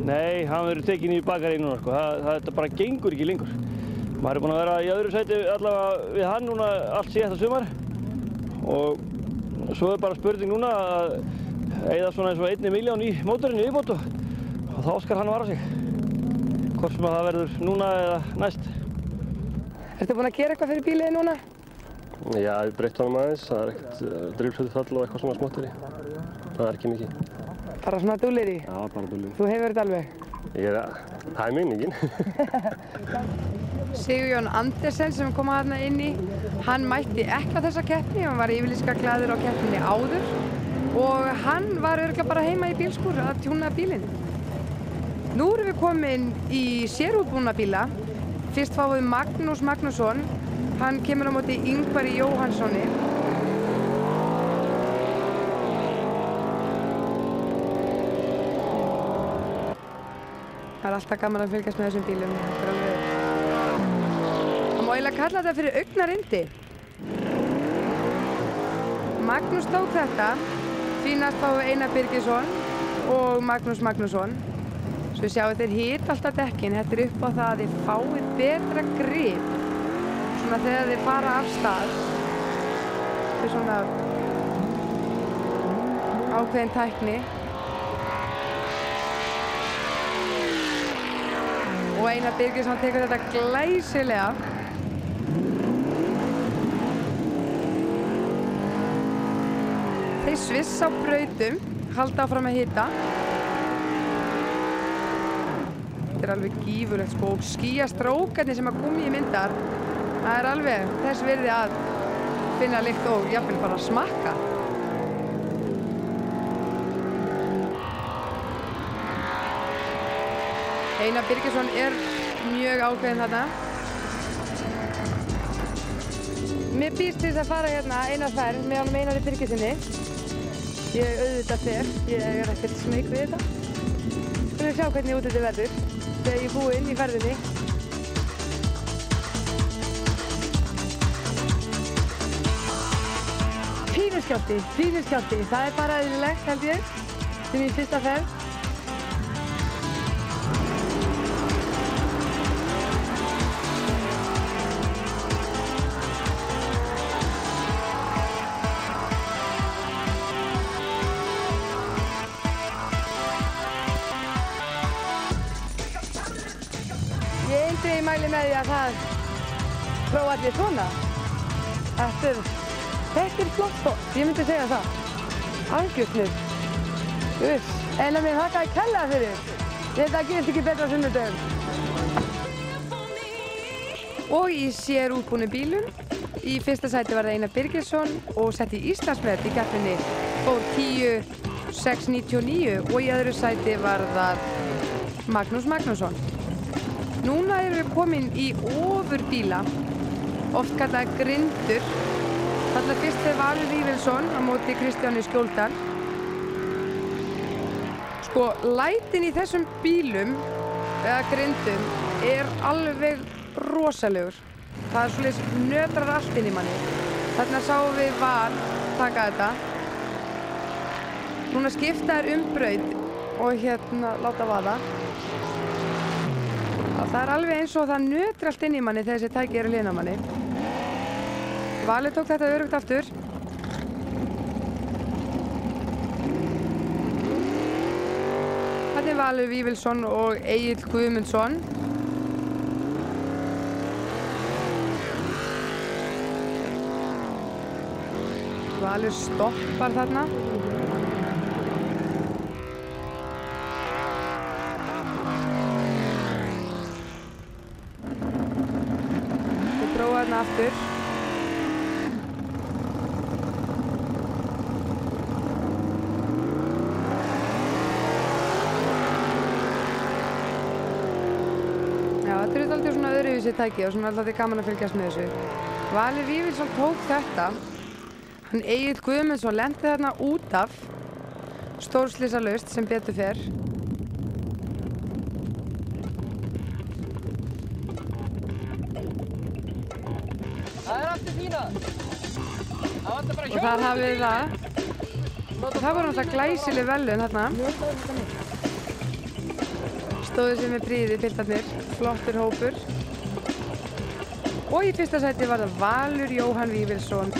Nei, hann verður tekinn í bakarí núna sko. Það bara gengur ekki lengur. Maður búinn að vera í öðru sæti allavega við hann núna allt síðasta sumar. Og svo bara spurning núna að eyða svona eins og 1 milljón í mótorinn í viðbót og þá skal hann vara sig. Hvort sem það verður núna eða næst. Ertu búinn að gera eitthvað fyrir bílinn núna? Já, ég breytt honum aðeins. Það ekkert drifhlutfall og eitthvað svona smátteri. Það ekki mikið. Bara svona dúllir í? Já, bara dúllir. Þú hefur þetta alveg? Það er minningin. Sigurjón Andersen sem kom hérna inn í, hann mætti ekki á þessa keppni, hann var yfirlýska glaður á keppninni áður og hann var örugglega bara heima í bílskúr að tjúna bílinn. Nú erum við komin í sérútbúna bíla. Fyrst fáum við Magnús Magnússon, hann kemur á móti Ingvari Jóhannssoni. Það er alltaf gaman að fylgjast með þessum bílum. Það má eiginlega kalla þetta fyrir augnarindi. Magnús tók þetta. Því næst fáum við Einar Birgisson og Magnús Magnússon. Svo sjáum þeir hita alltaf dekkin. Þetta er upp á það að þið fáið betra grip. Svona þegar þið fara af stað. Þetta er svona ákveðin tækni. Og Einar Birgisson tekur þetta glæsilega. Þeir svissa á brautum, halda áfram að hita. Þetta er alveg gífurlegt sko, og skýjastrókarnir sem að gúmmíi myndar, það er alveg þess virði að finna lykt og jafnvel bara smakka. Einar Birgisson er mjög ákveðinn þarna. Mér býðst til þess að fara hérna eina ferð með honum Einari Birgissyni. Ég auðvitað fer, ég er ekkert smeyk við þetta. Skulum við sjá hvernig út þetta verður þegar ég er búinn í ferðinni. Pínuskjálfti, það er bara eðlilegt held ég, til mín fyrsta ferð. Ég mæli með því að það prófa allir svona. Þetta er flott sport, ég myndi segja það. Algjörnir. Einar mér þakka ég kærlega fyrir. Þetta gerist ekki betra á sunnudögum. Og í sérútbúnum bílum. Í fyrsta sæti var það Einar Birgisson og setti Íslandsmet í keppninni. Fór 10.699 og í öðru sæti var það Magnús Magnússon. Núna erum við komin í ofurbíla, oft kallað grindur. Þarna fyrst er Valur Vífilsson á móti Kristjáni Skjóldal. Sko, lætin í þessum bílum, eða grindum, er alveg rosalegur. Það er svolítið nötrar allt inn í manni. Þarna sáum við Val taka þetta. Núna skipta þær braut og hérna láta vaða. Það er alveg eins og það nötrar allt inn í manni þegar þessi tæki eru hlýðin á manni. Valur tók þetta öruggt aftur. Þetta er Valur Vífilsson og Egill Guðmundsson. Valur stoppar þarna. Þarna aftur. Já, þetta er alltaf svona öðruvísi tæki og svona alltaf gaman að fylgjast með þessu. Valur Vífilsson tók þetta. Hann Egill Guðmundsson lenti þarna út af stórslysalaust sem betur fer. Og þar hafið við það. Og það voru náttúrulega glæsileg verðlaun þarna. stóðu sig með prýði piltarnir, flottur hópur. Og í fyrsta sæti var það Valur Jóhann Vífilsson.